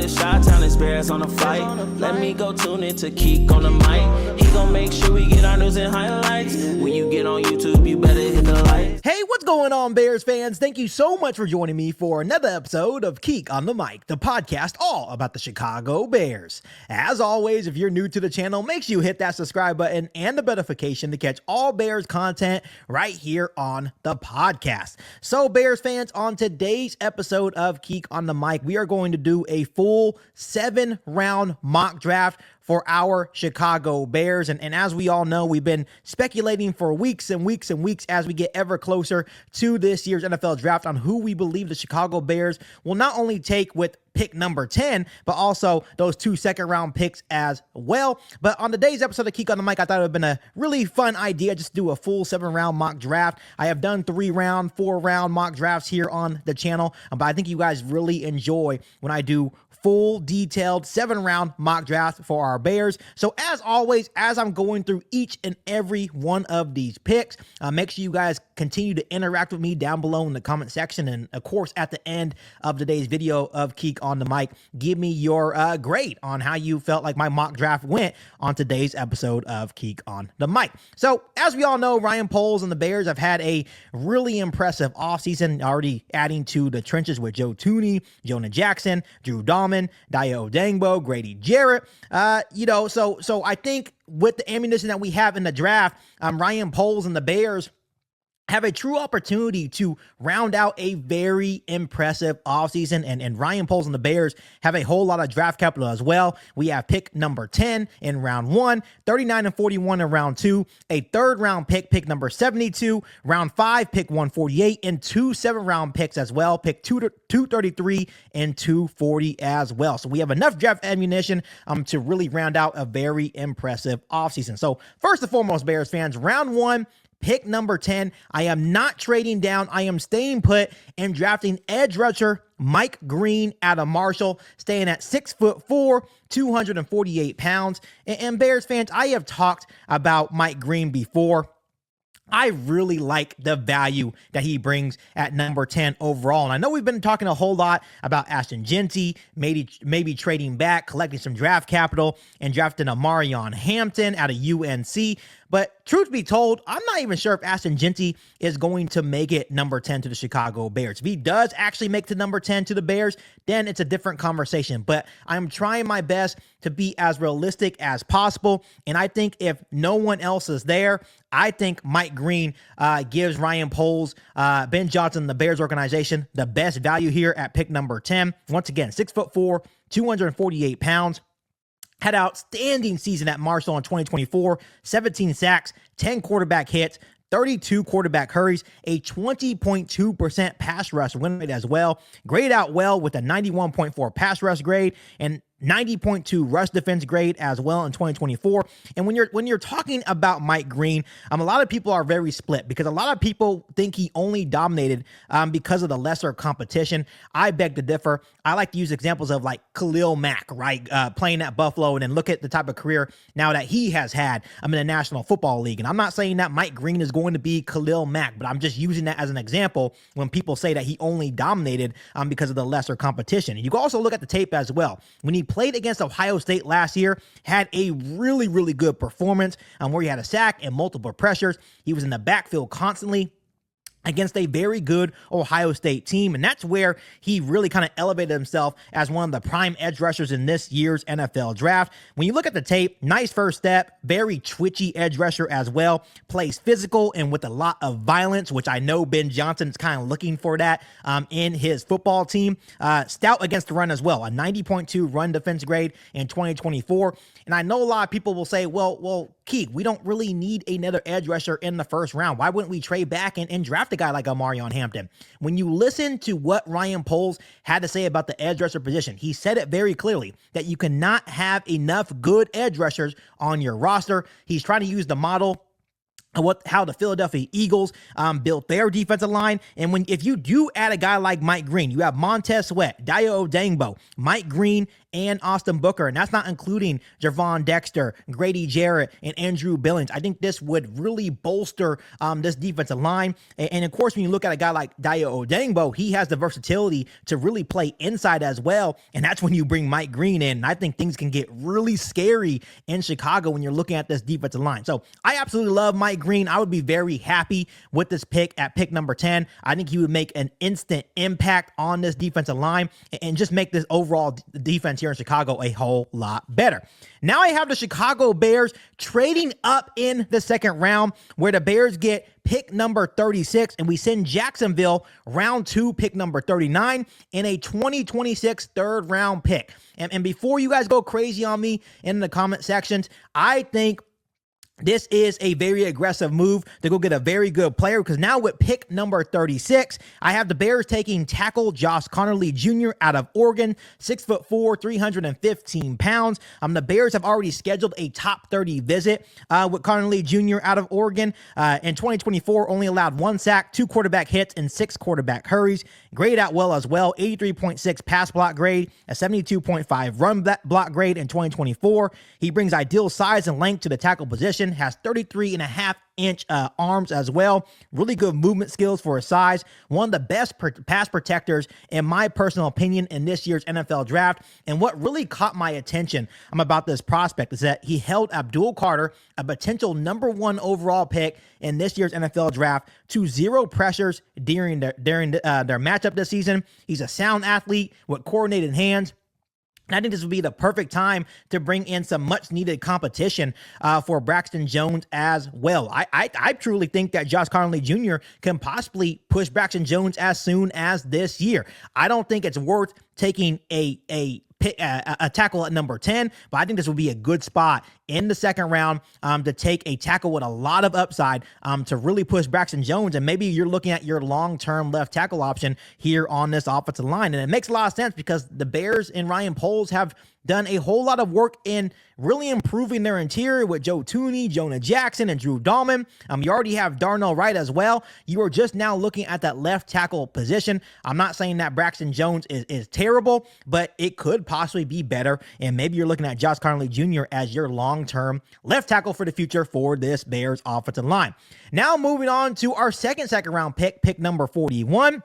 the Chi-Town experience on the flight. Let me go tune in to Keek on the mic. He gon' make sure we get our news and highlights. When you get on YouTube, you better hit the like. Hey, what's going on, Bears fans? Thank you so much for joining me for another episode of Keek on the Mic, the podcast all about the Chicago Bears. As always, if you're new to the channel, make sure you hit that subscribe button and the notification to catch all Bears content right here on the podcast. So, Bears fans, on today's episode of Keek on the Mic, we are going to do a full 7-round mock draft for our Chicago Bears. And as we all know, we've been speculating for weeks and weeks and weeks as we get ever closer to this year's NFL draft on who we believe the Chicago Bears will not only take with pick number 10, but also those 2 second-round picks as well. But on today's episode of Keek on the Mic, I thought it would have been a really fun idea just to do a full 7-round mock draft. I have done 3-round, 4-round mock drafts here on the channel, but I think you guys really enjoy when I do full detailed 7-round mock draft for our Bears. So as always, as I'm going through each and every one of these picks, make sure you guys continue to interact with me down below in the comment section. And of course, at the end of today's video of Keek on the Mic, give me your grade on how you felt like my mock draft went on today's episode of Keek on the Mic. So as we all know, Ryan Poles and the Bears have had a really impressive offseason, already adding to the trenches with Joe Thuney, Jonah Jackson, Drew Dahlman, Dayo Odangbo, Grady Jarrett. So I think with the ammunition that we have in the draft, Ryan Poles and the Bears have a true opportunity to round out a very impressive offseason. And Ryan Poles and the Bears have a whole lot of draft capital as well. We have pick number 10 in round 1, 39 and 41 in round 2, a 3rd round pick number 72, round 5, pick 148, and 2 7th-round picks as well, pick 233 and 240 as well. So we have enough draft ammunition to really round out a very impressive offseason. So first and foremost, Bears fans, round 1, pick number 10, I am not trading down. I am staying put and drafting edge rusher Mike Green out of Marshall, staying at 6'4", 248 pounds. And Bears fans, I have talked about Mike Green before. I really like the value that he brings at number 10 overall. And I know we've been talking a whole lot about Ashton Jeanty, maybe trading back, collecting some draft capital, and drafting a Marion Hampton out of UNC. But truth be told, I'm not even sure if Ashton Jeanty is going to make it number 10 to the Chicago Bears. If he does actually make the number 10 to the Bears, then it's a different conversation. But I'm trying my best to be as realistic as possible. And I think if no one else is there, I think Mike Green gives Ryan Poles, Ben Johnson, the Bears organization, the best value here at pick number 10. Once again, 6'4", 248 pounds. Had an outstanding season at Marshall in 2024, 17 sacks, 10 quarterback hits, 32 quarterback hurries, a 20.2% pass rush win rate as well. Graded out well with a 91.4 pass rush grade and 90.2 rush defense grade as well in 2024. And when you're talking about Mike Green, a lot of people are very split because a lot of people think he only dominated because of the lesser competition. I beg to differ. I like to use examples of like Khalil Mack, right? Playing at Buffalo, and then look at the type of career now that he has had in the National Football League. And I'm not saying that Mike Green is going to be Khalil Mack, but I'm just using that as an example when people say that he only dominated because of the lesser competition. And you can also look at the tape as well. When he played against Ohio State last year, had a really, really good performance where he had a sack and multiple pressures. He was in the backfield constantly against a very good Ohio State team. And that's where he really kind of elevated himself as one of the prime edge rushers in this year's NFL draft. When you look at the tape, nice first step, very twitchy edge rusher as well, plays physical and with a lot of violence, which I know Ben Johnson's kind of looking for that in his football team. Stout against the run as well, a 90.2 run defense grade in 2024. And I know a lot of people will say, well, Keek, we don't really need another edge rusher in the first round. Why wouldn't we trade back and draft a guy like Marion Hampton? When you listen to what Ryan Poles had to say about the edge rusher position, he said it very clearly that you cannot have enough good edge rushers on your roster. He's trying to use the model how the Philadelphia Eagles built their defensive line. And if you do add a guy like Mike Green, you have Montez Sweat, Dayo Odeyingbo, Mike Green, and Austin Booker, and that's not including Javon Dexter, Grady Jarrett, and Andrew Billings. I think this would really bolster this defensive line. And of course, when you look at a guy like Dayo Odeyingbo, he has the versatility to really play inside as well, and that's when you bring Mike Green in. And I think things can get really scary in Chicago when you're looking at this defensive line. So I absolutely love Mike Green. I would be very happy with this pick at pick number 10. I think he would make an instant impact on this defensive line and just make this overall defense here in Chicago a whole lot better. Now I have the Chicago Bears trading up in the second round, where the Bears get pick number 36, and we send Jacksonville round 2, pick number 39, in a 2026 third round pick. And before you guys go crazy on me in the comment sections, I think this is a very aggressive move to go get a very good player, because now with pick number 36, I have the Bears taking tackle Josh Conerly Jr. out of Oregon, 6'4", 315 pounds. The Bears have already scheduled a top 30 visit with Conerly Jr. out of Oregon. In 2024, only allowed 1 sack, 2 quarterback hits, and 6 quarterback hurries. Graded out well as well, 83.6 pass block grade, a 72.5 run block grade in 2024. He brings ideal size and length to the tackle position, has 33.5-inch arms as well. Really good movement skills for his size. One of the best pass protectors, in my personal opinion, in this year's NFL draft. And what really caught my attention about this prospect is that he held Abdul Carter, a potential number 1 overall pick in this year's NFL draft, to 0 pressures during their matchup this season. He's a sound athlete with coordinated hands. And I think this would be the perfect time to bring in some much-needed competition for Braxton Jones as well. I truly think that Josh Conerly Jr. can possibly push Braxton Jones as soon as this year. I don't think it's worth taking a tackle at number 10, but I think this would be a good spot in the second round to take a tackle with a lot of upside to really push Braxton Jones. And maybe you're looking at your long-term left tackle option here on this offensive line. And it makes a lot of sense because the Bears and Ryan Poles have done a whole lot of work in really improving their interior with Joe Thuney, Jonah Jackson, and Drew Dahlman. You already have Darnell Wright as well. You are just now looking at that left tackle position. I'm not saying that Braxton Jones is terrible, but it could possibly be better. And maybe you're looking at Josh Conerly Jr. as your long-term left tackle for the future for this Bears offensive line. Now moving on to our second round pick number 41.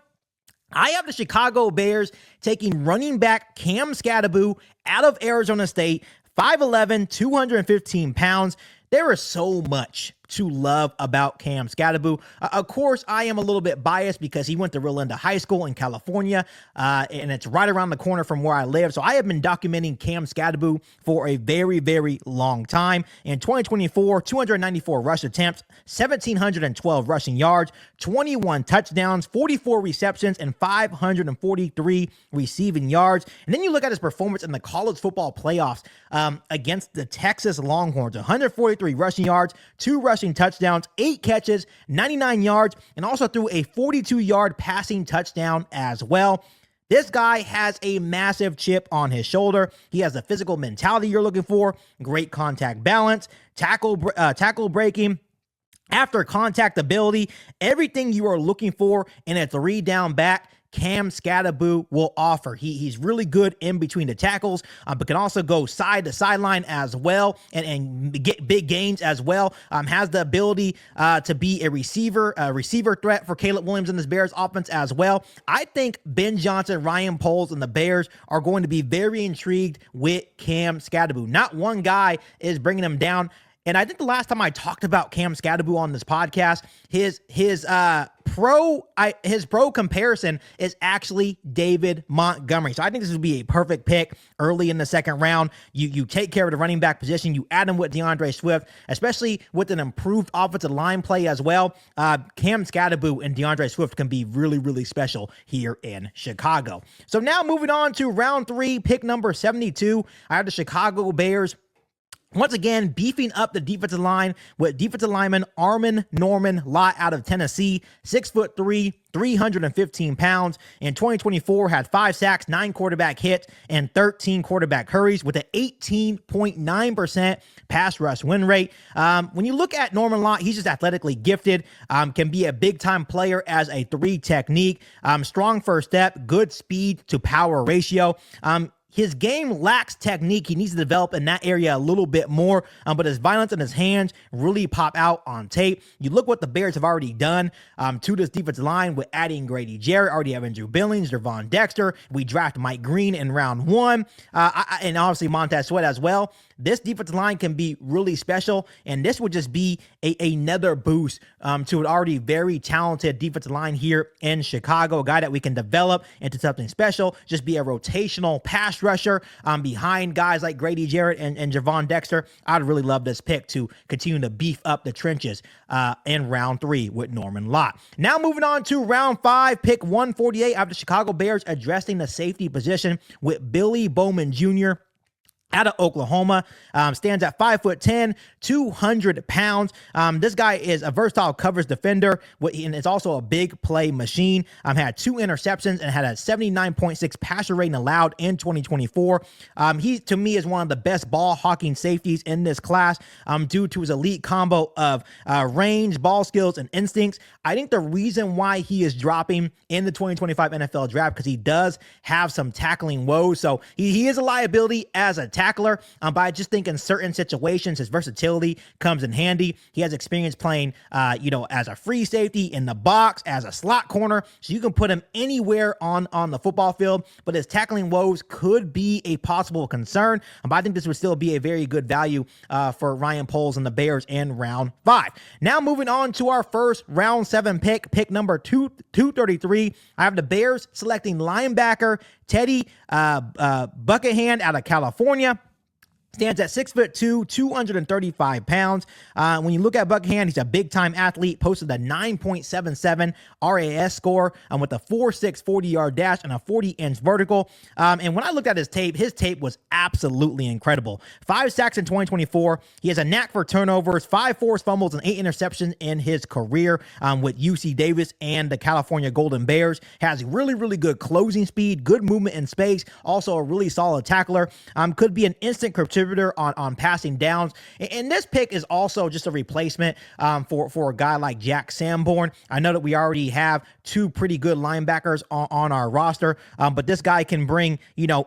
I have the Chicago Bears taking running back Cam Skattebo out of Arizona State, 5'11", 215 pounds. There is so much to love about Cam Skattebo. Of course, I am a little bit biased because he went to Rio Linda High School in California, and it's right around the corner from where I live. So I have been documenting Cam Skattebo for a very, very long time. In 2024, 294 rush attempts, 1,712 rushing yards, 21 touchdowns, 44 receptions, and 543 receiving yards. And then you look at his performance in the college football playoffs against the Texas Longhorns: 143 rushing yards, 2 rushing touchdowns, 8 catches, 99 yards, and also threw a 42-yard passing touchdown as well. This guy has a massive chip on his shoulder. He has the physical mentality you're looking for, great contact balance, tackle breaking, after contact ability, everything you are looking for in a 3-down back. Cam Skattebo will offer. He's really good in between the tackles, but can also go side to sideline as well and get big gains as well. Has the ability to be a receiver threat for Caleb Williams in this Bears offense as well. I think Ben Johnson, Ryan Poles, and the Bears are going to be very intrigued with Cam Skattebo. Not one guy is bringing him down. And I think the last time I talked about Cam Skattebo on this podcast, his pro comparison is actually David Montgomery. So I think this would be a perfect pick early in the second round. You take care of the running back position. You add him with DeAndre Swift, especially with an improved offensive line play as well. Cam Skattebo and DeAndre Swift can be really, really special here in Chicago. So now moving on to round 3, pick number 72. I have the Chicago Bears Once again, beefing up the defensive line with defensive lineman Armin Norman Lott out of Tennessee, 6'3", 315 pounds. In 2024, had 5 sacks, 9 quarterback hits, and 13 quarterback hurries with an 18.9% pass rush win rate. When you look at Norman Lott, he's just athletically gifted, can be a big-time player as a 3 technique, strong first step, good speed to power ratio. His game lacks technique. He needs to develop in that area a little bit more, but his violence and his hands really pop out on tape. You look what the Bears have already done to this defensive line with adding Grady Jarrett, already have Andrew Billings, Javon Dexter. We draft Mike Green in round 1, and obviously Montez Sweat as well. This defensive line can be really special, and this would just be another boost to an already very talented defensive line here in Chicago, a guy that we can develop into something special, just be a rotational pass rusher behind guys like Grady Jarrett and Javon Dexter. I'd really love this pick to continue to beef up the trenches in round 3 with Norman Lott. Now moving on to round 5, pick 148 of the Chicago Bears, addressing the safety position with Billy Bowman Jr. out of Oklahoma, stands at 5'10", 200 pounds. This guy is a versatile coverage defender, and is also a big play machine. Had 2 interceptions and had a 79.6 passer rating allowed in 2024. He, to me, is one of the best ball hawking safeties in this class due to his elite combo of range, ball skills, and instincts. I think the reason why he is dropping in the 2025 NFL draft, because he does have some tackling woes. So he is a liability as a tackler, but I just think in certain situations, his versatility comes in handy. He has experience playing, as a free safety in the box, as a slot corner, so you can put him anywhere on the football field, but his tackling woes could be a possible concern, but I think this would still be a very good value for Ryan Poles and the Bears in round 5. Now moving on to our first round 7 pick number 233. I have the Bears selecting linebacker Teddy Buckingham out of California. Stands at 6'2", 235 pounds. When you look at Buckingham, he's a big-time athlete, posted a 9.77 RAS score with a 4.6 40-yard dash and a 40-inch vertical. And when I looked at his tape was absolutely incredible. 5 sacks in 2024. He has a knack for turnovers, 5 forced fumbles, and 8 interceptions in his career with UC Davis and the California Golden Bears. Has really, really good closing speed, good movement in space, also a really solid tackler. Could be an instant contributor on passing downs. And this pick is also just a replacement for a guy like Jack Sanborn. I know that we already have 2 pretty good linebackers on our roster, but this guy can bring,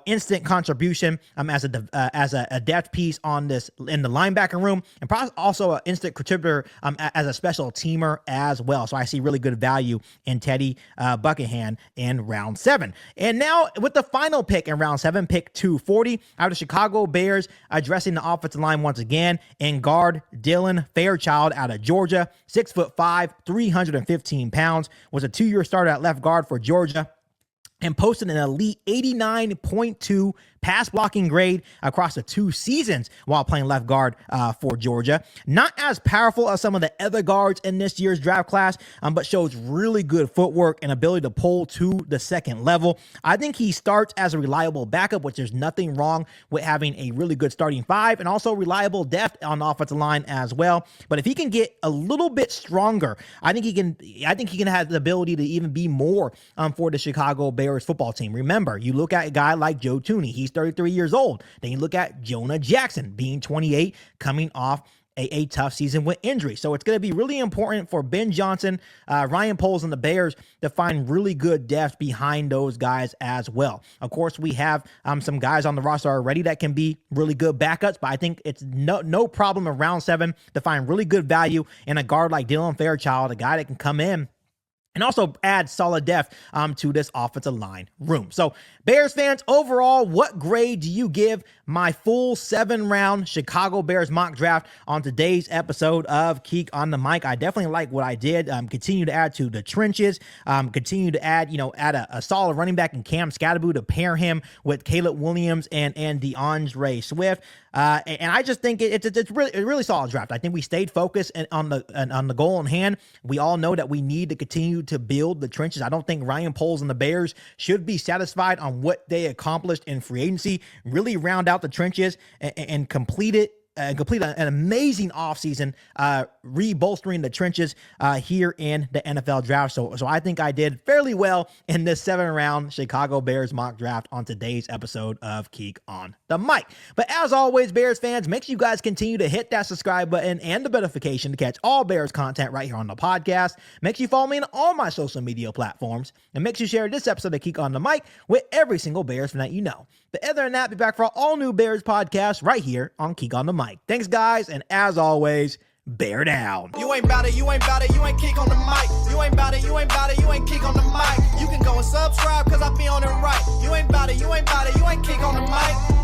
instant contribution as a depth piece on this in the linebacker room, and also an instant contributor as a special teamer as well. So I see really good value in Teddy Buckingham in round 7. And now with the final pick in round 7, pick 240, out of the Chicago Bears, addressing the offensive line once again, and guard Dylan Fairchild out of Georgia, 6'5", 315 pounds, was a 2-year starter at left guard for Georgia, and posted an elite 89.2 pass blocking grade across the 2 seasons while playing left guard for Georgia. Not as powerful as some of the other guards in this year's draft class, but shows really good footwork and ability to pull to the second level. I think he starts as a reliable backup, which there's nothing wrong with having a really good starting 5, and also reliable depth on the offensive line as well. But if he can get a little bit stronger, I think he can have the ability to even be more for the Chicago Bears football team. Remember, you look at a guy like Joe Thuney, he's 33 years old. Then you look at Jonah Jackson being 28, coming off a tough season with injury. So it's going to be really important for Ben Johnson, Ryan Poles, and the Bears to find really good depth behind those guys as well. Of course, we have some guys on the roster already that can be really good backups, but I think it's no problem in round 7 to find really good value in a guard like Dylan Fairchild, a guy that can come in and also add solid depth to this offensive line room. So Bears fans, overall, what grade do you give my full 7-round Chicago Bears mock draft on today's episode of Keek on the Mic? I definitely like what I did. Continue to add to the trenches. Continue to add a solid running back in Cam Scatterbu to pair him with Caleb Williams and DeAndre Swift. And I just think it's a really solid draft. I think we stayed focused on the goal in hand. We all know that we need to continue to build the trenches. I don't think Ryan Poles and the Bears should be satisfied on what they accomplished in free agency. Really round out the trenches and complete it complete an amazing offseason, rebolstering the trenches here in the NFL draft. So I think I did fairly well in this 7th-round Chicago Bears mock draft on today's episode of Geek on the Mic. But as always, Bears fans, make sure you guys continue to hit that subscribe button and the notification to catch all Bears content right here on the podcast. Make sure you follow me on all my social media platforms, and make sure you share this episode of Geek on the Mic with every single Bears fan that you know. But other than that, be back for all new Bears podcasts right here on Geek on the Mic. Thanks, guys, and as always, bear down. You ain't bout it, you ain't bout it, you ain't Geek on the Mic. You ain't bout it, you ain't bout it, you ain't Geek on the Mic. You can go and subscribe, cause I be on it right. You ain't bout it, you ain't bout it, you ain't Geek on the Mic.